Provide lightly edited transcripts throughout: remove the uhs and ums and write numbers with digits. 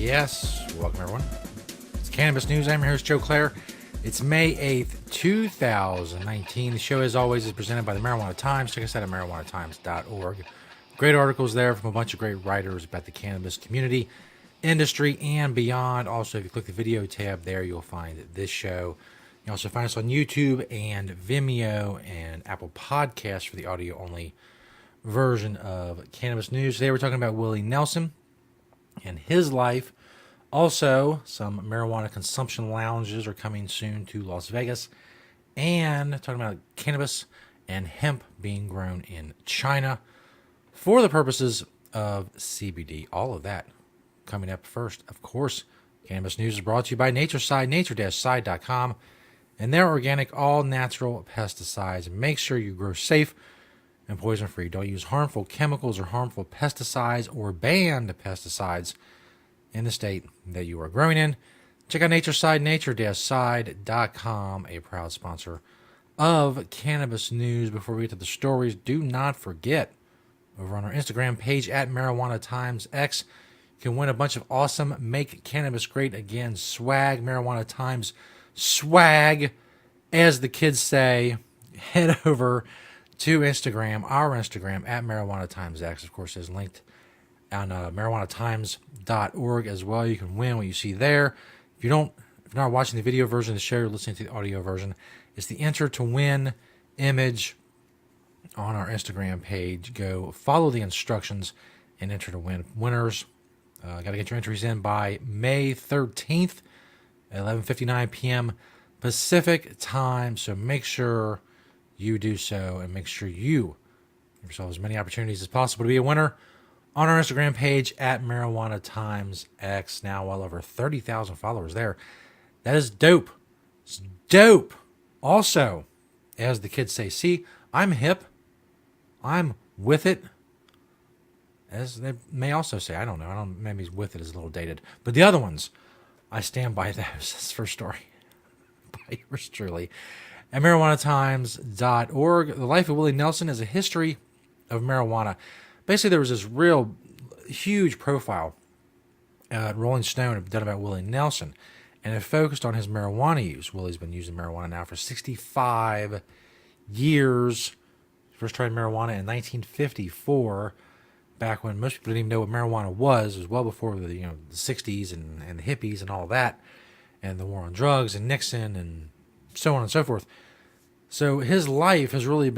Yes, welcome everyone. It's Cannabis News. I'm your host, Joe Klare. It's May 8th, 2019. The show, as always, is presented by the Marijuana Times. Check us out at marijuanatimes.org. Great articles there from a bunch of great writers about the cannabis community, industry, and beyond. Also, if you click the video tab there, you'll find this show. You also find us on YouTube and Vimeo and Apple Podcasts for the audio-only version of Cannabis News. Today we're talking about Willie Nelson and his life. Also, some marijuana consumption lounges are coming soon to Las Vegas. And talking about cannabis and hemp being grown in China for the purposes of CBD. All of that coming up first. Of course, Cannabis News is brought to you by Natureside, nature-side.com, and their organic, all-natural pesticides. Make sure you grow safe and poison-free. Don't use harmful chemicals or harmful pesticides or banned pesticides in the state that you are growing in. Check out Natureside, nature-side.com, a proud sponsor of Cannabis News. Before we get to the stories, do not forget, over on our Instagram page at Marijuana Times X, you can win a bunch of awesome Make Cannabis Great Again swag, Marijuana Times swag, as the kids say. Head over to Instagram, our Instagram, at Marijuana Times X. Of course, is linked on marijuanatimes.org as well. You can win what you see there. If you're not watching the video version of the show, you're listening to the audio version. It's the enter to win image on our Instagram page. Go follow the instructions and enter to win. Winners, got to get your entries in by May 13th at 11:59 p.m. Pacific time. So make sure you do so, and make sure you give yourself as many opportunities as possible to be a winner on our Instagram page at Marijuana Times X. Now well over 30,000 followers there. That is dope. It's dope. Also, as the kids say, see, I'm hip. I'm with it. As they may also say, I don't know. Maybe with it is a little dated. But the other ones, I stand by those. That's the first story by yours truly. At marijuanatimes.org, the life of Willie Nelson is a history of marijuana. Basically, there was this real huge profile at Rolling Stone done about Willie Nelson, and it focused on his marijuana use. Willie's been using marijuana now for 65 years. First tried marijuana in 1954, back when most people didn't even know what marijuana was. It was well before the 60s and the hippies and all that, and the war on drugs and Nixon and so on and so forth. So his life has really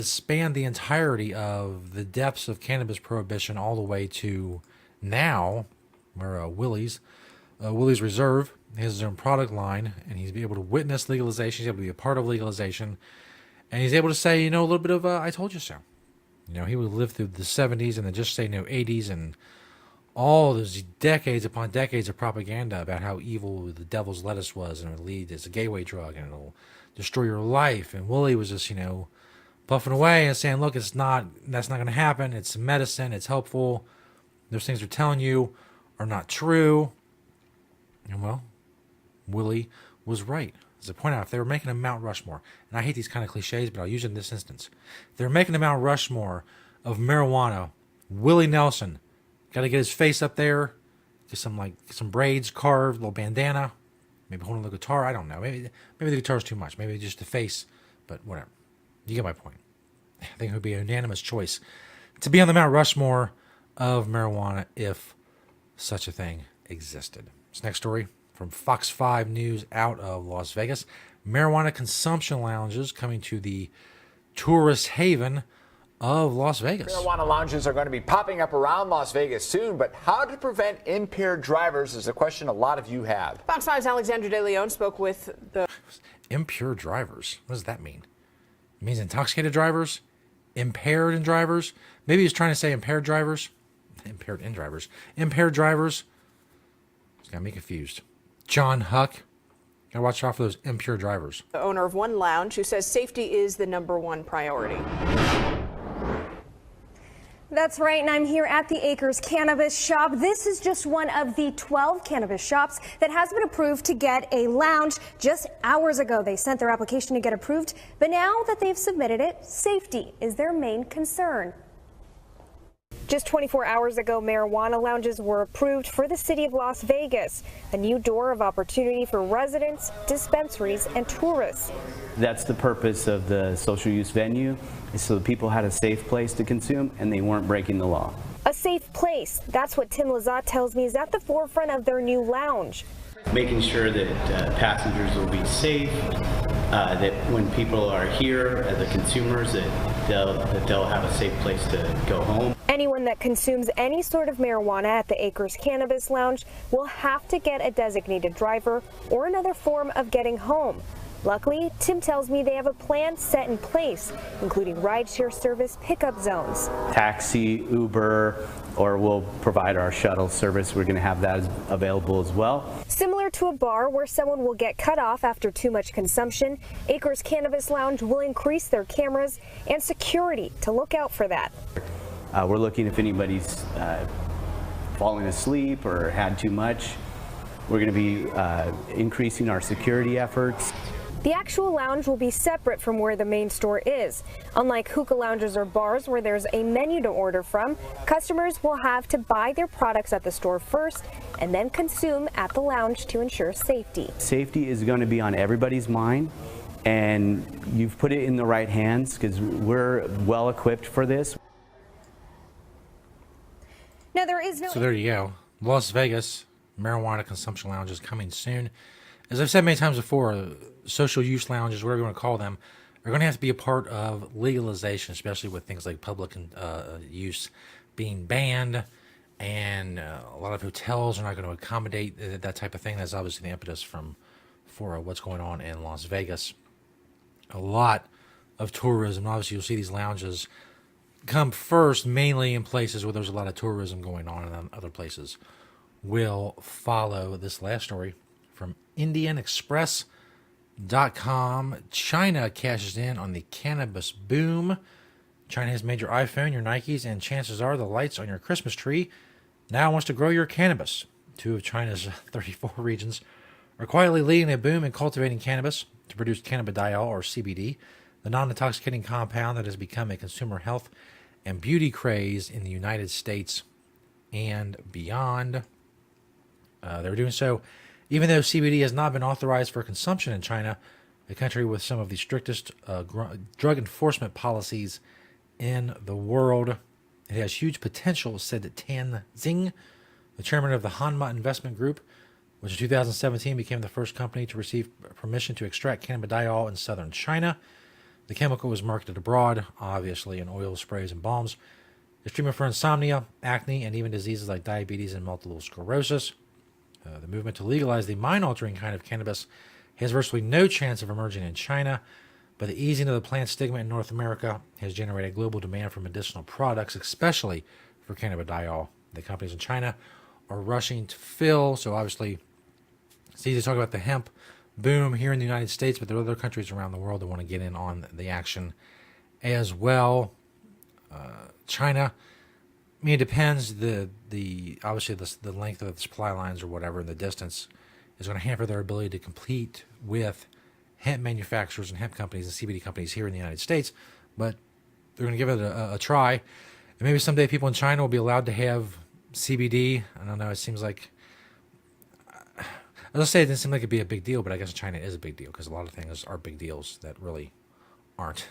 spanned the entirety of the depths of cannabis prohibition all the way to now, where Willie's Reserve has his own product line, and he's able to witness legalization. He's able to be a part of legalization, and he's able to say, a little bit of I told you so. He would live through the 70s and then just say 80s and all those decades upon decades of propaganda about how evil the devil's lettuce was, and it would lead as a gateway drug, and it'll destroy your life. And Willie was just, puffing away and saying, look, that's not going to happen. It's medicine. It's helpful. Those things they're telling you are not true. And well, Willie was right. As I point out, if they were making a Mount Rushmore, and I hate these kind of cliches, but I'll use it in this instance. If they're making a Mount Rushmore of marijuana, Willie Nelson, got to get his face up there, get some braids carved, a little bandana, maybe holding the guitar. I don't know. Maybe the guitar's too much. Maybe just the face, but whatever. You get my point. I think it would be a unanimous choice to be on the Mount Rushmore of marijuana if such a thing existed. This next story from Fox 5 News out of Las Vegas. Marijuana consumption lounges coming to the tourist haven of Las Vegas. Marijuana lounges are going to be popping up around Las Vegas soon, but how to prevent impaired drivers is a question a lot of you have. Fox 5's Alexandra De Leon spoke with the... Impure drivers? What does that mean? It means intoxicated drivers? Impaired in drivers? Maybe he's trying to say impaired drivers? Impaired in drivers. Impaired drivers? It's got me confused. John Huck. Gotta watch out for those impure drivers. The owner of one lounge who says safety is the #1 priority. That's right, and I'm here at the Acres Cannabis Shop. This is just one of the 12 cannabis shops that has been approved to get a lounge. Just hours ago, they sent their application to get approved, but now that they've submitted it, safety is their main concern. Just 24 hours ago, marijuana lounges were approved for the city of Las Vegas, a new door of opportunity for residents, dispensaries, and tourists. That's the purpose of the social use venue, is so that people had a safe place to consume and they weren't breaking the law. A safe place. That's what Tim Lazat tells me is at the forefront of their new lounge. Making sure that passengers will be safe, that when people are here, the consumers, that they'll have a safe place to go home. Anyone that consumes any sort of marijuana at the Acres Cannabis Lounge will have to get a designated driver or another form of getting home. Luckily, Tim tells me they have a plan set in place, including rideshare service pickup zones. Taxi, Uber, or we'll provide our shuttle service. We're going to have that available as well. Similar to a bar where someone will get cut off after too much consumption, Acres Cannabis Lounge will increase their cameras and security to look out for that. We're looking if anybody's falling asleep or had too much. We're going to be increasing our security efforts. The actual lounge will be separate from where the main store is. Unlike hookah lounges or bars where there's a menu to order from, customers will have to buy their products at the store first and then consume at the lounge to ensure safety. Safety is going to be on everybody's mind, and you've put it in the right hands because we're well equipped for this. Now there is no... So there you go. Las Vegas marijuana consumption lounges coming soon. As I've said many times before, social use lounges, whatever you want to call them, are going to have to be a part of legalization, especially with things like public use being banned, and a lot of hotels are not going to accommodate that type of thing. That's obviously the impetus for what's going on in Las Vegas. A lot of tourism. Obviously, you'll see these lounges come first, mainly in places where there's a lot of tourism going on, and then other places will follow. This last story from IndianExpress.com. China cashes in on the cannabis boom. China has made your iPhone, your Nikes, and chances are the lights on your Christmas tree now wants to grow your cannabis. 2 of China's 34 regions are quietly leading a boom in cultivating cannabis to produce cannabidiol, or CBD, the non-intoxicating compound that has become a consumer health and beauty craze in the United States and beyond. They're doing so even though CBD has not been authorized for consumption in China, a country with some of the strictest drug enforcement policies in the world. It has huge potential, said Tan Xing, the chairman of the Hanma Investment Group, which in 2017 became the first company to receive permission to extract cannabidiol in southern China. The chemical was marketed abroad, obviously in oil sprays and balms. It's treatment for insomnia, acne, and even diseases like diabetes and multiple sclerosis. The movement to legalize the mind-altering kind of cannabis has virtually no chance of emerging in China, but the easing of the plant stigma in North America has generated global demand for medicinal products, especially for cannabidiol. The companies in China are rushing to fill, so obviously it's easy to talk about the hemp boom here in the United States, but there are other countries around the world that want to get in on the action as well. China, I mean, it depends. Obviously the length of the supply lines or whatever, the distance is going to hamper their ability to compete with hemp manufacturers and hemp companies and CBD companies here in the United States. But they're going to give it a try, and maybe someday people in China will be allowed to have CBD. I don't know. It seems like, I'll say it didn't seem like it'd be a big deal, but I guess in China it is a big deal because a lot of things are big deals that really aren't.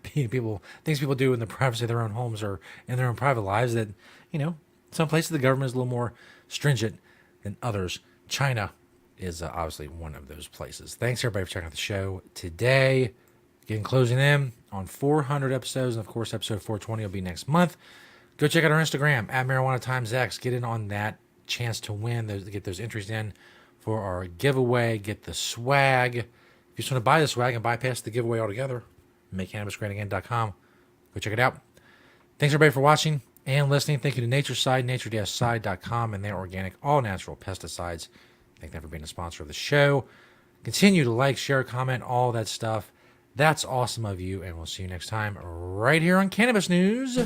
Things people do in the privacy of their own homes or in their own private lives that, some places the government is a little more stringent than others. China is obviously one of those places. Thanks everybody for checking out the show today. Closing in on 400 episodes, and of course episode 420 will be next month. Go check out our Instagram at Marijuana Times X. Get in on that chance to win, get those entries in for our giveaway. Get the swag. If you just want to buy the swag and bypass the giveaway altogether, MakeCannabisGreatAgain.com. Go check it out. Thanks everybody for watching and listening. Thank you to Nature's Side, nature-side.com, and their organic, all-natural pesticides. Thank them for being a sponsor of the show. Continue to like, share, comment, all that stuff. That's awesome of you, and we'll see you next time right here on Cannabis News.